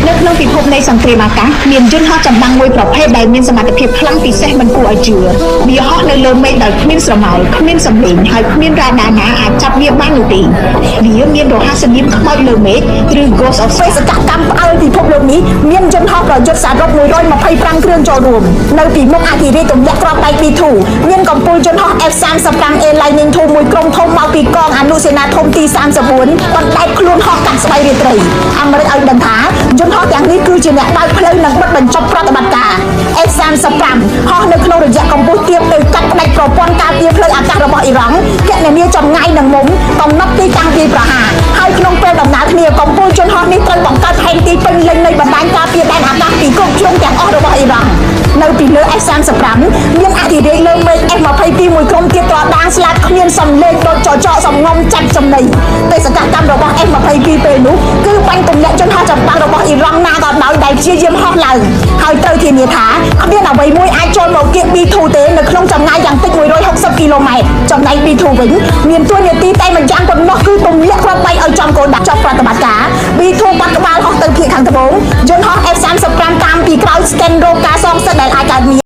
នៅក្នុងពិភពនៃសង្គ្រាមអាកាសមានយន្តហោះចម្បាំងមួយប្រភេទដែលមានសមត្ថភាពខ្លាំងពិសេសមិនគួរឲ្យជឿវាហោះនៅលើមេឃដោយគ្មានស្រមោលគ្មានសំឡេងហើយគ្មានរ៉ាដាណាអាចចាប់វាបាននោះទេវាមានរហ័សនាមខ្មោចលើមេឃឬ Ghost of បេសកកម្មផ្អើលពិភពលោកនេះមានយន្តហោះប្រយុទ្ធសរុប125គ្រឿងចូលរួមនៅពីមុខអធិរាជទម្លាក់គ្រាប់បែក B2 មានកំពូលយន្តហោះ F35A Lightning II មួយក្រុមធំមកពីកងអនុសេនាធំទី34បណ្ដែតខ្លួនហោះកាត់ស្បៃរាត្រីអាមេរិកឲ្យដឹងថាយន្តហោះទាំងនេះគឺជាអ្នកបើកផ្លូវនិងបិទបញ្ចប់ប្រតិបត្តិការ F35 ហោះនៅក្នុងរយៈកម្ពស់ទាបទៅកាត់ផ្ដាច់ប្រព័ន្ធការពារផ្លូវអាកាសរបស់អ៊ីរ៉ង់គណនាចម្ងាយនិងមុំកំណត់ទីតាំងវាយប្រហារហើយក្នុងពេលដំណើរគ្នាកំពូលយន្តហោះនេះត្រូវបង្កើតផែនទីពេញលេញនៃបណ្ដាញការពារដែនអាកាសពីគ្រប់ជ្រុងទាំងអស់របស់អ៊ីរ៉ង់នៅពីលើ F35 មានអធិរាជលើមេឃ F22 មួយក្រុមទៀតត្រដាងស្លាប់គ្មានសំឡេងដូចចចកសំងំចាច់ចំណីបេសកកម្មរបស់ F22 ពេលនោះគឺបាញ់ទម្លាក់យន្តហោះចម្បាំងរបស់អ៊ីរ៉ង់ណាក៏ដោយដែលព្យាយាមហោះឡើងហើយត្រូវធានាថាគ្មានអ្វីមួយអាចចូលមកគៀក B2 ទេនៅក្នុងចម្ងាយយ៉ាងតិច160គីឡូម៉ែត្រចំណែក B2 វិញមានតួនាទីតែម្យ៉ាងប៉ុណ្ណោះគឺទម្លាក់គ្រាប់បែកឲ្យចំគោលដៅចប់ប្រតិបត្តិការ B2 បាត់ក្បាលហោះទៅភាគខាងត្បូងយន្តហោះ F35 តាមពីក្រោយស្កេនរកការសងសឹកដែលអាចកើតមាន